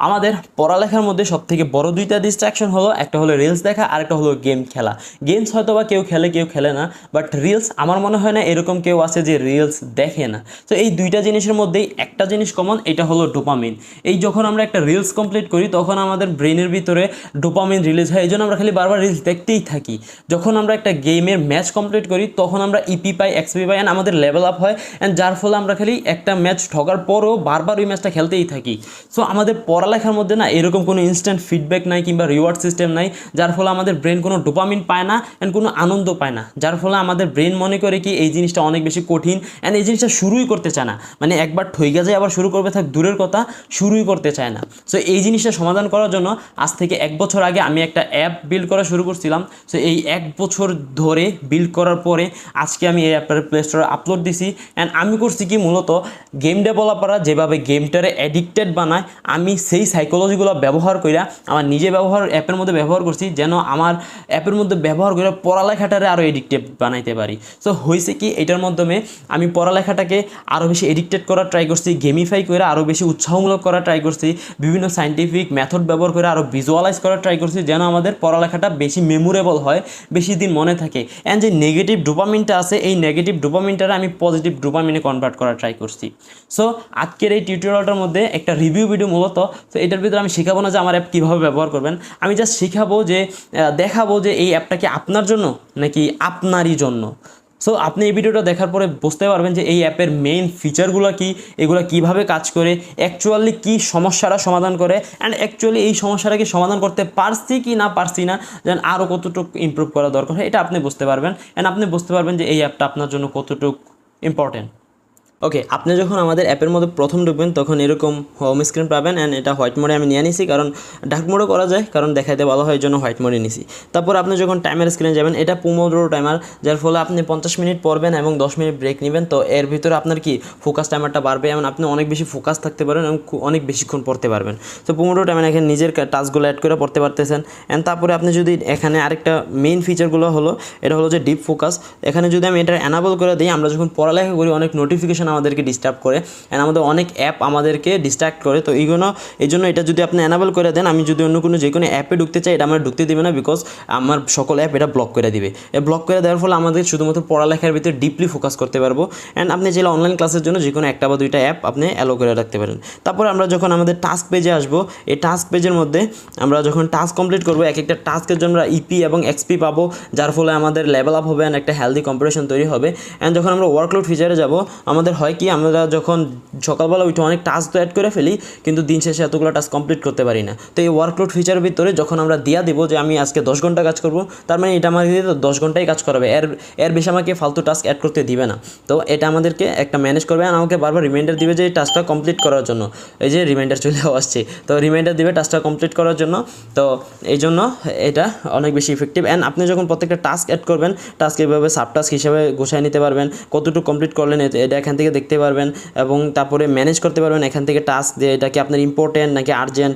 আমাদের পড়ালেখার মধ্যে সবথেকে বড় দুইটা ডিস্ট্রাকশন হলো, একটা হলো রিলস দেখা আর একটা হলো গেম খেলা। গেমস হয়তো বা কেউ খেলে কেউ খেলে না, বাট রিলস আমার মনে হয় না এরকম কেউ আছে যে রিলস দেখে না। তো এই দুইটা জিনিসের মধ্যেই একটা জিনিস কমন, এটা হলো ডোপামিন। এই যখন আমরা একটা রিলস কমপ্লিট করি তখন আমাদের ব্রেনের ভিতরে ডোপামিন রিলিজ হয়, এই জন্য আমরা খালি বারবার রিলস দেখতেই থাকি। যখন আমরা একটা গেমের ম্যাচ কমপ্লিট করি তখন আমরা ইপি পাই, এক্সপি পাই, অ্যান্ড আমাদের লেভেল আপ হয়, অ্যান্ড যার ফলে আমরা খালি একটা ম্যাচ ঠকার পরও বারবার ওই ম্যাচটা খেলতেই থাকি। সো আমাদের পড়ালেখার মধ্যে না এরকম কোনো ইনস্ট্যান্ট ফিডব্যাক নাই কিংবা রিওয়ার্ড সিস্টেম নাই, যার ফলে আমাদের ব্রেন কোনো ডোপামিন পায় না অ্যান্ড কোনো আনন্দ পায় না, যার ফলে আমাদের ব্রেন মনে করে কি এই জিনিসটা অনেক বেশি কঠিন অ্যান্ড এই জিনিসটা শুরুই করতে চায় না। মানে একবার ঠইগা যায় আবার শুরু করবে থাক দূরের কথা, শুরুই করতে চায় না। সো এই জিনিসটা সমাধান করার জন্য আজ থেকে 1 বছর আগে আমি একটা অ্যাপ বিল্ড করা শুরু করছিলাম। সো এই 1 বছর ধরে বিল্ড করার পরে আজকে আমি এই অ্যাপটার প্লে স্টোরে আপলোড দিছি। অ্যান্ড আমি করছি কি, মূলত গেম ডেভেলপাররা যেভাবে গেমটারে অ্যাডিক্টেড বানায় আমি সেই সাইকোলজিগুলো ব্যবহার কইরা আমার নিজে অ্যাপের মধ্যে ব্যবহার করছি, যেন আমার অ্যাপের মধ্যে ব্যবহার করে পড়ালেখাটারে আরও এডিক্টেড বানাইতে পারি। সো হয়েছে কি, এটার মাধ্যমে আমি পড়ালেখাটাকে আরও বেশি এডিক্টেড করার ট্রাই করছি, গেমিফাই করে আরও বেশি উৎসাহমূলক করার ট্রাই করছি, বিভিন্ন সাইন্টিফিক মেথড ব্যবহার করে আরও ভিজুয়ালাইজ করার ট্রাই করছি, যেন আমাদের পড়ালেখাটা বেশি মেমোরেবল হয়, বেশি দিন মনে থাকে। অ্যান্ড যে নেগেটিভ ডোপামিনটা আছে এই নেগেটিভ ডোপামিনটারে আমি পজিটিভ ডোপামিনে কনভার্ট করার ট্রাই করছি। সো আজকের এই টিউটোরিয়ালটার মধ্যে একটা রিভিউ ভিডিও মূলত। তো এটার ভিতরে আমি শেখাবো না যে আমার অ্যাপ কীভাবে ব্যবহার করবেন, আমি জাস্ট শেখাবো যে দেখাবো যে এই অ্যাপটা কি আপনার জন্য নাকি আপনারই জন্য। সো আপনি এই ভিডিওটা দেখার পরে বুঝতে পারবেন যে এই অ্যাপের মেইন ফিচারগুলো কি, এগুলো কিভাবে কাজ করে, অ্যাকচুয়ালি কি সমস্যাটা সমাধান করে, অ্যান্ড অ্যাকচুয়ালি এই সমস্যাটা কি সমাধান করতে পারছি কি না পারছি না, যেন আরও কতটুকু ইমপ্রুভ করা দরকার হয়, এটা আপনি বুঝতে পারবেন। অ্যান্ড আপনি বুঝতে পারবেন যে এই অ্যাপটা আপনার জন্য কতটুকু ইম্পর্টেন্ট। ওকে, আপনি যখন আমাদের অ্যাপের মধ্যে প্রথম ঢুকবেন তখন এরকম হোম স্ক্রিন পাবেন। অ্যান্ড এটা হোয়াইট মোডে আমি নিয়ে নিছি, কারণ ডার্ক মোডও করা যায়, কারণ দেখাইতে ভালো হয়, এই জন্য হোয়াইট মোডে নিছি। তারপর আপনি যখন টাইমের স্ক্রিনে যাবেন, এটা পোমোডোরো টাইমার, যার ফলে আপনি 50 মিনিট পড়বেন এবং 10 মিনিট ব্রেক নেবেন। তো এর ভিতরে আপনার কি ফোকাস টাইমারটা বাড়বে এবং আপনি অনেক বেশি ফোকাস থাকতে পারবেন এবং অনেক বেশিক্ষণ পড়তে পারবেন। তো পোমোডোরো টাইমার এখানে নিজের টাস্কগুলো অ্যাড করে পড়তে পারতেছেন। অ্যান্ড তারপরে আপনি যদি এখানে আরেকটা মেইন ফিচারগুলো হলো, এটা হলো যে ডিপ ফোকাস। এখানে যদি আমি এটা অ্যানাবল করে দিই, আমরা যখন পড়ালেখা করি অনেক নোটিফিকেশন আমাদেরকে ডিস্টার্ব করে অ্যান্ড আমাদের অনেক অ্যাপ আমাদেরকে ডিস্ট্র্যাক্ট করে। তো এই জন্য এটা যদি আপনি অ্যানাবল করে দেন, আমি যদি অন্য কোনো যে কোনো অ্যাপে ঢুকতে চাই এটা আমার ঢুকতে দিবে না, বিকজ আমার সকল অ্যাপ এটা ব্লক করে দিবে। ব্লক করে দেওয়ার ফলে আমাদের শুধুমাত্র পড়ালেখার ভিতরে ডিপলি ফোকাস করতে পারবো। অ্যান্ড আপনি চাইলে অনলাইন ক্লাসের জন্য যে কোনো একটা বা দুইটা অ্যাপ আপনি অ্যালো করে রাখতে পারেন। তারপর আমরা যখন আমাদের টাস্ক পেজে আসবো, এই টাস্ক পেজের মধ্যে আমরা যখন টাস্ক কমপ্লিট করবো, এক একটা টাস্কের জন্য আমরা ইপি এবং এক্সপি পাবো, যার ফলে আমাদের লেভেল আপ হবে অ্যান্ড একটা হেলদি কম্পিটিশন তৈরি হবে। অ্যান্ড যখন আমরা ওয়ার্কলোড ফিচারে যাব, আমাদের হয় কি, আমরা যখন সকালবেলা উঠে অনেক টাস্ক তো অ্যাড করে ফেলি, কিন্তু দিন শেষে এতগুলো টাস্ক কমপ্লিট করতে পারি না। তো এই ওয়ার্কলোড ফিচারের ভিতরে যখন আমরা দিয়া দিব যে আমি আজকে 10 ঘন্টা কাজ করব, তার মানে এটা আমাকে 10 ঘন্টাই কাজ করাবে, এর বেশি আমাকে ফালতু টাস্ক অ্যাড করতে দিবে না। তো এটা আমাদেরকে একটা ম্যানেজ করবে আর আমাকে বারবার রিমাইন্ডার দিবে যে এই টাস্কটা কমপ্লিট করার জন্য। এই যে রিমাইন্ডার চলে আসছে, তো রিমাইন্ডার দিবে টাস্কটা কমপ্লিট করার জন্য। তো এই জন্য এটা অনেক বেশি ইফেক্টিভ। অ্যান্ড আপনি যখন প্রত্যেকটা টাস্ক অ্যাড করবেন, টাস্ক এভাবে সাব টাস্ক হিসেবে গোছায় নিতে পারবেন, কতটুকু কমপ্লিট করলেন এটা এখান থেকে দেখতে পারবেন এবং তারপরে ম্যানেজ করতে পারবেন এখান থেকে টাস্ক দিয়ে, এটা কি আপনার ইম্পর্টেন্ট নাকি আর্জেন্ট।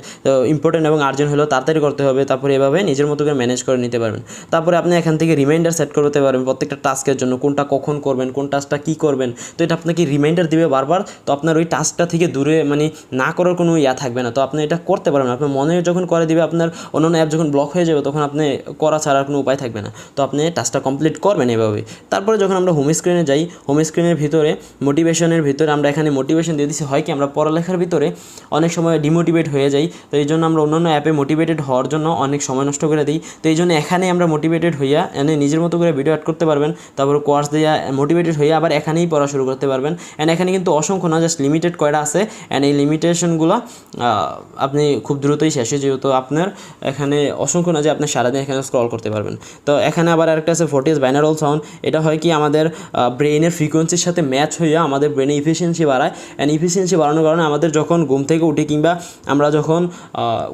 ইম্পর্টেন্ট এবং আর্জেন্ট হলেও তাড়াতাড়ি করতে হবে, তারপরে এভাবে নিজের মতো করে ম্যানেজ করে নিতে পারবেন। তারপরে আপনি এখান থেকে রিমাইন্ডার সেট করতে পারবেন প্রত্যেকটা টাস্কের জন্য, কোনটা কখন করবেন, কোন টাস্কটা কী করবেন। তো এটা আপনাকে রিমাইন্ডার দিবে বারবার। তো আপনার ওই টাস্কটা থেকে দূরে মানে না করার কোনো থাকবে না। তো আপনি এটা করতে পারবেন, আপনার মনে যখন করে দিবে, আপনার অন্যান্য অ্যাপ যখন ব্লক হয়ে যাবে তখন আপনি করা ছাড়ার কোনো উপায় থাকবে না। তো আপনি টাস্কটা কমপ্লিট করবেন এভাবে। তারপরে যখন আমরা হোম স্ক্রিনে যাই, হোম স্ক্রিনের ভিতরে মোটিভেশনের ভিতরে আমরা এখানে মোটিভেশন দিয়ে দিচ্ছি। হয় কি, আমরা পড়ালেখার ভিতরে অনেক সময় ডিমোটিভেট হয়ে যাই, তো এই জন্য আমরা অন্যান্য অ্যাপে মোটিভেটেড হওয়ার জন্য অনেক সময় নষ্ট করে দিই। তো এই জন্য এখানেই আমরা মোটিভেটেড হইয়া নিজের মতো করে ভিডিও অ্যাড করতে পারবেন, তারপর কোর্স দিয়ে মোটিভেটেড হইয়া আবার এখানেই পড়া শুরু করতে পারবেন। অ্যান্ড এখানে কিন্তু অসংখ্য না, জাস্ট লিমিটেড কয়টা আছে। অ্যান্ড এই লিমিটেশনগুলো আপনি খুব দ্রুতই শেষ হয়ে যেহেতু আপনার এখানে অসংখ্য না যে আপনি সারাদিন এখানে স্ক্রল করতে পারবেন। তো এখানে আবার আরেকটা আছে ফোর্টিস বাইনারল সাউন্ড। এটা হয় কি, আমাদের ব্রেইনের ফ্রিকোয়েন্সির সাথে ম্যাচ হইয়া আমাদের ব্রেনের ইফিসিয়েন্সি বাড়ায়। অ্যান্ড ইফিসিয়েন্সি বাড়ানোর কারণে আমাদের যখন ঘুম থেকে উঠি কিংবা আমরা যখন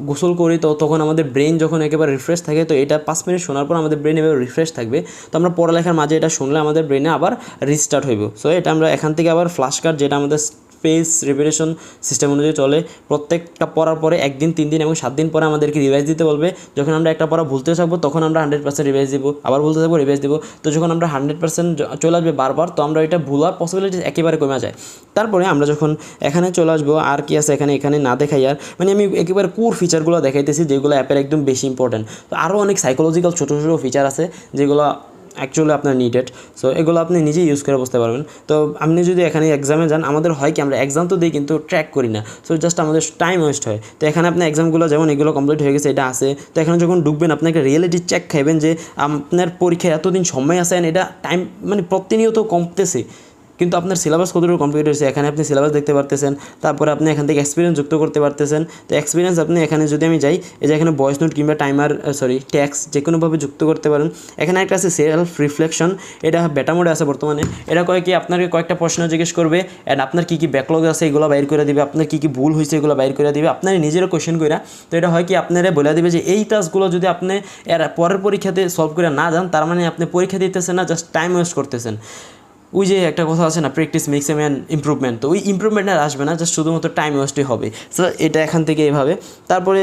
গোসল করি, তো তখন আমাদের ব্রেন যখন একেবারে রিফ্রেশ থাকে, তো এটা 5 মিনিট শোনার পর আমাদের ব্রেন এভাবে রিফ্রেশ থাকবে। তো আমরা পড়ালেখার মাঝে এটা শুনলে আমাদের ব্রেনে আবার রিস্টার্ট হইব। সো এটা আমরা এখান থেকে আবার ফ্ল্যাশ কার্ড, যেটা আমাদের পেজ রিপিটেশন সিস্টেম অনুযায়ী চলে। প্রত্যেকটা পড়ার পরে 1 দিন 3 দিন এবং 7 দিন পরে আমাদেরকে রিভাইজ দিতে বলবে। যখন আমরা একটা পড়া ভুলতে থাকবো তখন আমরা 100% রিভাইজ দিব, আবার ভুলতে থাকবো রিভাইজ দিব। তো যখন আমরা 100% চলে আসবে বারবার, তো আমরা এটা ভুলার পসিবিলিটি একেবারে কমে যায়। তারপরে আমরা যখন এখানে চলে আসবো, আর কি আছে এখানে না দেখাই, আর মানে আমি একেবারে কোর ফিচারগুলো দেখাইতেছি যেগুলো অ্যাপের একদম বেশি ইম্পর্টেন্ট। তো আরও অনেক সাইকোলজিক্যাল ছোটো ছোটো ফিচার আছে যেগুলো অ্যাকচুয়ালি আপনার নিডেড। সো এগুলো আপনি নিজেই ইউজ করে বুঝতে পারবেন। তো আপনি যদি এখানে এক্সামে যান, আমাদের হয় কি আমরা এক্সাম তো দিই কিন্তু ট্র্যাক করি না, সো জাস্ট আমাদের টাইম ওয়েস্ট হয়। তো এখানে আপনার এক্সামগুলো যেমন এগুলো কমপ্লিট হয়ে গেছে, এটা আছে। তো এখানে যখন ঢুকবেন আপনি একটা রিয়েলিটি চেক খাইবেন যে আপনার পরীক্ষায় এতদিন সময় আছে, এটা টাইম মানে প্রতিনিয়ত কমতেছে, কিন্তু আপনার সিলেবাস কতটুকু কমপ্লিট হয়েছে এখানে আপনি সিলেবাস দেখতে পারতেছেন। তারপরে আপনি এখান থেকে এক্সপিরিয়েন্স যুক্ত করতে পারতেছেন। তো এক্সপিরিয়েন্স আপনি এখানে যদি আমি যাই, এই যে এখানে ভয়েস নোট কিংবা টাইমার ট্যাক্স যে কোনোভাবে যুক্ত করতে পারেন। এখানে একটা আছে সেলফ রিফ্লেকশন, এটা বেটা মোডে আছে বর্তমানে। এটা কয় কি আপনাকে কয়েকটা প্রশ্ন জিজ্ঞেস করবে অ্যান্ড আপনার কী কী ব্যাকলগ আছে এগুলো বাইর করে দিবে, আপনার কী কী ভুল হয়েছে এগুলো বাইর করে দিবে, আপনার নিজেরও কোয়েশ্চেন করে। তো এটা হয় কি আপনারা বলে দিবে যে এই টাস্কগুলো যদি আপনি এর পরের পরীক্ষাতে সলভ করে না যান, তার মানে আপনি পরীক্ষা দিতেছেন না, জাস্ট টাইম ওয়েস্ট করতেছেন। ওই যে একটা কথা আছে না, practice makes a man improvement, তো ওই ইমপ্রুভমেন্ট আর আসবে না, জাস্ট শুধুমাত্র টাইম ওয়েস্টই হবে। সো এটা এখান থেকে এইভাবে। তারপরে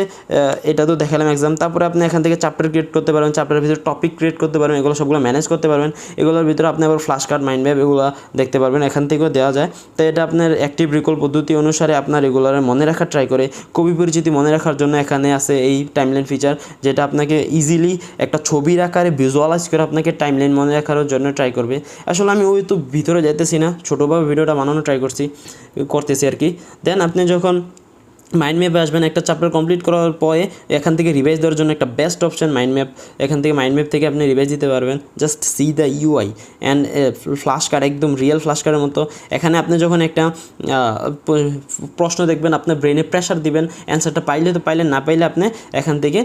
এটা তো দেখালাম এক্সাম। তারপরে আপনি এখান থেকে চ্যাপ্টার ক্রিয়েট করতে পারবেন, চ্যাপ্টারের ভিতরে টপিক ক্রিয়েট করতে পারবেন, এগুলো সবগুলো ম্যানেজ করতে পারবেন। এগুলোর ভিতরে আপনি আবার ফ্ল্যাশ কার্ড, মাইন্ড ম্যাপ এগুলো দেখতে পারবেন, এখান থেকেও দেওয়া যায়। তো এটা আপনার অ্যাক্টিভ রিকল পদ্ধতি অনুসারে আপনার এগুলোর মনে রাখার ট্রাই করে। কবি পরিচিতি মনে রাখার জন্য এখানে আছে এই টাইমলাইন ফিচার, যেটা আপনাকে ইজিলি একটা ছবির আকারে ভিজুয়ালাইজ করে আপনাকে টাইমলাইন মনে রাখার জন্য ট্রাই করবে। আসলে আমি ওই তো ভিতরে যাইতেছি না, ছোটোভাবে ভিডিওটা বানানো ট্রাই করতেছি আর কি। দেন আপনি যখন মাইন্ড ম্যাপে আসবেন, একটা চ্যাপ্টার কমপ্লিট করার পরে এখান থেকে রিভাইজ দেওয়ার জন্য একটা বেস্ট অপশন মাইন্ড ম্যাপ। এখান থেকে মাইন্ড ম্যাপ থেকে আপনি রিভাইজ দিতে পারবেন। Just see the UI and flash card, একদম রিয়েল ফ্ল্যাশ কার্ডের মতো। এখানে আপনি যখন একটা প্রশ্ন দেখবেন, আপনার ব্রেনে প্রেশার দিবেন, অ্যান্সারটা পাইলে তো পাইলেন, না পাইলে আপনি এখান থেকে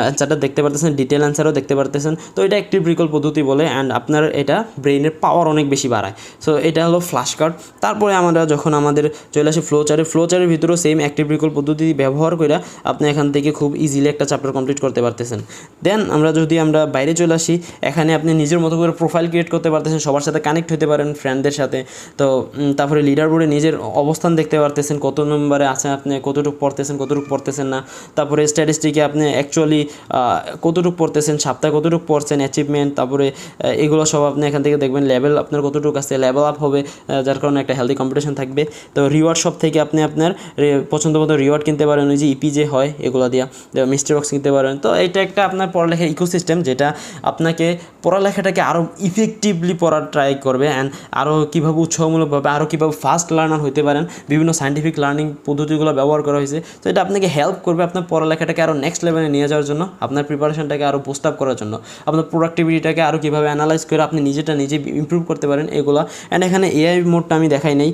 অ্যান্সারটা দেখতে পারতেছেন, ডিটেল অ্যান্সারও দেখতে পারতেছেন। তো এটা অ্যাক্টিভ রিকল পদ্ধতি বলে, অ্যান্ড আপনার এটা ব্রেনের পাওয়ার অনেক বেশি বাড়ায়। সো এটা হলো ফ্ল্যাশ কার্ড। তারপরে আমরা যখন আমাদের চলে আসি ফ্লোচারের ভিতরেও সেম অ্যাক্টিভ রিকল পদ্ধতি ব্যবহার করে আপনি এখান থেকে খুব ইজিলি একটা চ্যাপ্টার কমপ্লিট করতে পারতেছেন। দেন আমরা বাইরে চলে আসি, এখানে আপনি নিজের মতো করে প্রোফাইল ক্রিয়েট করতে পারতেছেন, সবার সাথে কানেক্ট হতে পারেন, ফ্রেন্ডদের সাথে। তো তারপরে লিডার বোর্ডে নিজের অবস্থান দেখতে পারতেছেন, কত নম্বরে আছেন আপনি, কতটুকু পড়তেছেন না। তারপরে স্ট্যাটিস্টিকে আপনি অ্যাকচুয়ালি কতটুকু পড়তেছেন, সপ্তাহে কতটুকু পড়ছেন, অ্যাচিভমেন্ট, তারপরে এগুলো সব আপনি এখান থেকে দেখবেন। লেভেল আপনার কতটুকু আছে, লেভেল আপ হবে, যার কারণে একটা হেলদি কম্পিটিশন থাকবে। তো রিওয়ার্ড শপ থেকে আপনি আপনার পছন্দ মতো রিওয়ার্ড কিনতে পারেন, ওই যে ইপি যে হয় এগুলো দিয়ে মিস্টার বক্স কিনতে পারেন। তো এটা একটা আপনার পড়ালেখার ইকোসিস্টেম, যেটা আপনাকে পড়ালেখাটাকে আরও ইফেক্টিভলি পড়ার ট্রাই করবে, অ্যান্ড আরও কীভাবে উৎসাহমূলকভাবে আরও কীভাবে ফাস্ট লার্নার হতে পারেন, বিভিন্ন সায়েন্টিফিক লার্নিং পদ্ধতিগুলো ব্যবহার করা হয়েছে। তো এটা আপনাকে হেল্প করবে আপনার পড়ালেখাটাকে আরও নেক্সট লেভেলে নিয়ে যাওয়ার জন্য, আপনার প্রিপারেশনটাকে আরও বুস্ট আপ করার জন্য, আপনার প্রোডাক্টিভিটিটাকে আরও কীভাবে অ্যানালাইজ করে আপনি নিজে ইমপ্রুভ করতে পারেন এগুলো। অ্যান্ড এখানে এআই মোডটা আমি দেখাই নেই।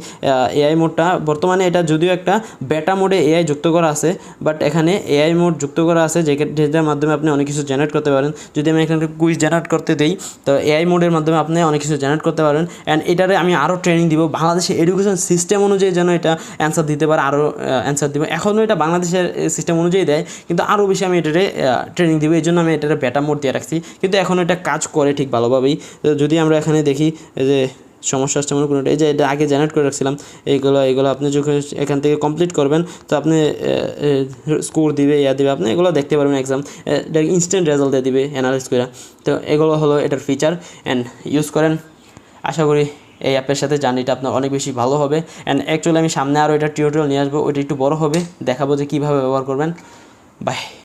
এআই মোডটা বর্তমানে এটা যদিও একটা বেটা মোডে এআই যুক্ত করা আছে, বাট এখানে এআই মোড যুক্ত করা আছে যেটার মাধ্যমে আপনি অনেক কিছু জেনারেট করতে পারেন। যদি আমি এখানে কুইজ জেনারেট করতে দিই, তো এআই মোডের মাধ্যমে আপনি অনেক কিছু জেনারেট করতে পারেন। অ্যান্ড এটারে আমি আরও ট্রেনিং দিব, বাংলাদেশের এডুকেশন সিস্টেম অনুযায়ী যেন এটা অ্যান্সার দিতে পারে, আরও অ্যান্সার দিব। এখনও এটা বাংলাদেশের সিস্টেম অনুযায়ী দেয়, কিন্তু আরও বেশি আমি এটারে ট্রেনিং দিব, এই জন্য আমি এটারে বেটা মোড দিয়ে রাখছি। কিন্তু এখনও এটা কাজ করে ঠিক ভালোভাবেই। যদি আমরা এখানে দেখি যে সমস্যা আসছে মনে কোনোটা, এই যে এটা আগে জেনারেট করে রাখছিলাম, এইগুলো আপনি যখন এখান থেকে কমপ্লিট করবেন, তো আপনি স্কোর দিবে, দিবে, আপনি এগুলো দেখতে পারবেন। এক্সাম ইনস্ট্যান্ট রেজাল্ট দিয়ে দিবে অ্যানালাইজ করে। তো এগুলো হলো এটার ফিচার, অ্যান্ড ইউজ করেন। আশা করি এই অ্যাপের সাথে জার্নিটা আপনার অনেক বেশি ভালো হবে। অ্যান্ড অ্যাকচুয়ালি আমি সামনে আরও এটা টিউটোরিয়াল নিয়ে আসবো, ওইটা একটু বড় হবে, দেখাবো যে কীভাবে ব্যবহার করবেন। বাই।